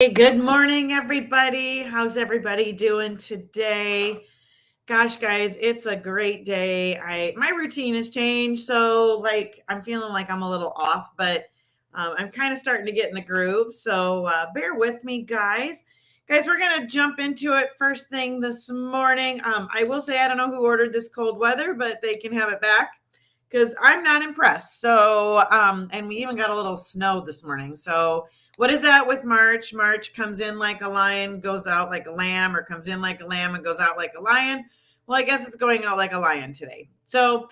Hey, good morning, everybody. How's everybody doing today? Gosh, guys, it's a great day. My routine has changed, so I'm feeling like I'm a little off, but I'm kind of starting to get in the groove. So bear with me, guys. Guys, we're gonna jump into it first thing this morning. I will say I don't know who ordered this cold weather, but they can have it back because I'm not impressed. So, and we even got a little snow this morning. So, what is that with March? March comes in like a lion, goes out like a lamb, or comes in like a lamb and goes out like a lion. Well, I guess it's going out like a lion today. So,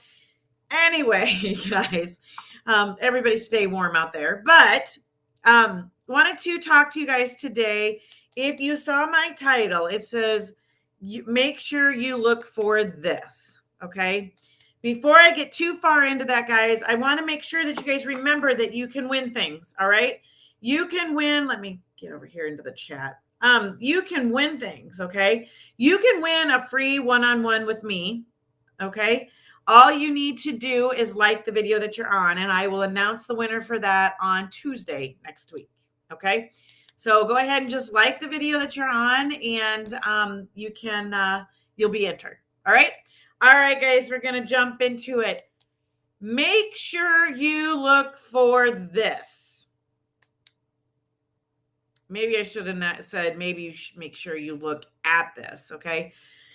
anyway, guys, everybody stay warm out there. But wanted to talk to you guys today. If you saw my title, it says, make sure you look for this. Okay. Before I get too far into that, guys, I want to make sure that you guys remember that you can win things. All right. You can win. Let me get over here into the chat. You can win things. Okay. You can win a free one-on-one with me. Okay. All you need to do is like the video that you're on, and I will announce the winner for that on Tuesday next week. Okay. So go ahead and just like the video that you're on, and you'll be entered. All right. All right, guys, we're going to jump into it. Make sure you look for this. Maybe I should have not said, maybe you should make sure you look at this. Okay.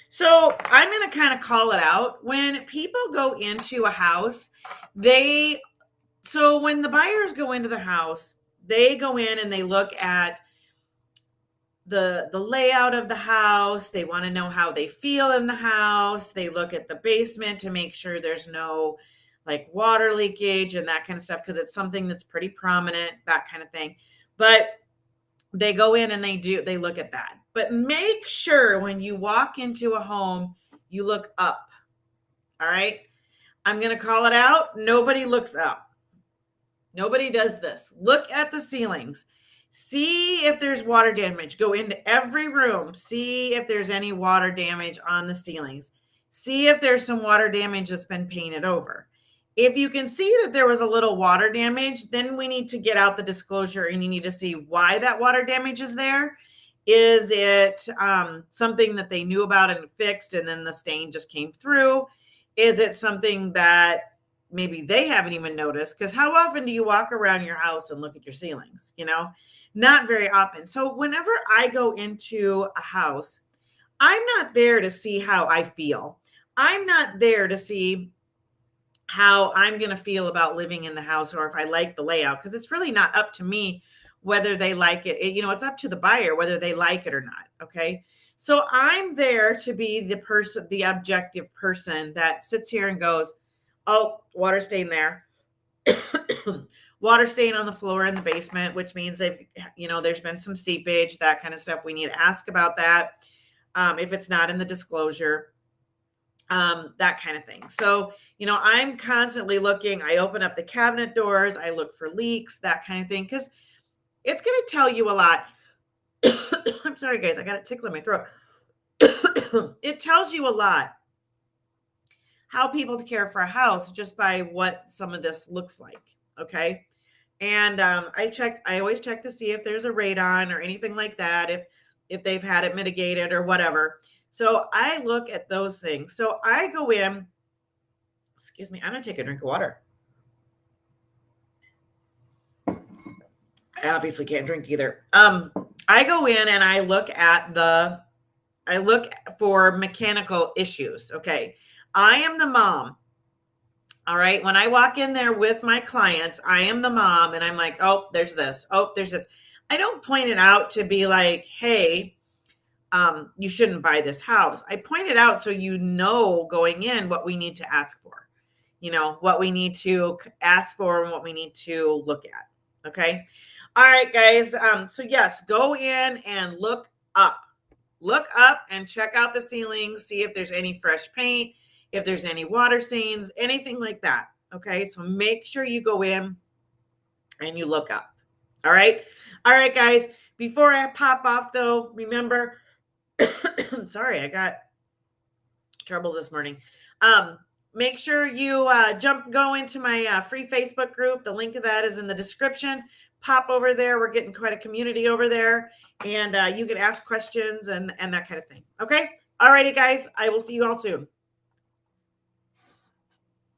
So I'm going to kind of call it out. When people go into a house, when the buyers go into the house, they go in and they look at the layout of the house. They want to know how they feel in the house. They look at the basement to make sure there's no like water leakage and that kind of stuff, because it's something that's pretty prominent, that kind of thing. But they go in and they look at that. But make sure when you walk into a home, you look up. All right. I'm going to call it out. Nobody looks up. Nobody does this. Look at the ceilings. See if there's water damage. Go into every room. See if there's any water damage on the ceilings. See if there's some water damage that's been painted over. If you can see that there was a little water damage, then we need to get out the disclosure and you need to see why that water damage is there. Is it something that they knew about and fixed and then the stain just came through? Is it something that maybe they haven't even noticed? Because how often do you walk around your house and look at your ceilings? Not very often. So whenever I go into a house, I'm not there to see how I feel. I'm not there to see how I'm going to feel about living in the house or if I like the layout, because it's really not up to me whether they like it. It's up to the buyer whether they like it or not. Okay. So I'm there to be the objective person that sits here and goes, oh, water stain there. Water stain on the floor in the basement, which means there's been some seepage, that kind of stuff. We need to ask about that. If it's not in the disclosure, that kind of thing. So, I'm constantly looking. I open up the cabinet doors. I look for leaks, that kind of thing, because it's going to tell you a lot. I'm sorry, guys. I got a tickle in my throat. It tells you a lot how people care for a house just by what some of this looks like. Okay. And I always check to see if there's a radon or anything like that, if they've had it mitigated or whatever. So I look at those things. So I go in, excuse me, I'm going to take a drink of water. I obviously can't drink either. I go in and I look for mechanical issues. Okay. I am the mom. All right. When I walk in there with my clients, I am the mom and I'm like, oh, there's this. Oh, there's this. I don't point it out to be like, hey, you shouldn't buy this house. I point it out so going in what we need to ask for, what we need to ask for and what we need to look at. Okay. All right, guys. So yes, go in and look up. Look up and check out the ceilings, see if there's any fresh paint, if there's any water stains, anything like that. Okay. So make sure you go in and you look up. All right. All right, guys. Before I pop off though, remember, sorry, I got troubles this morning. Make sure you go into my free Facebook group. The link of that is in the description. pop over there. We're getting quite a community over there, and you can ask questions and that kind of thing. Okay. All righty, guys. I will see you all soon.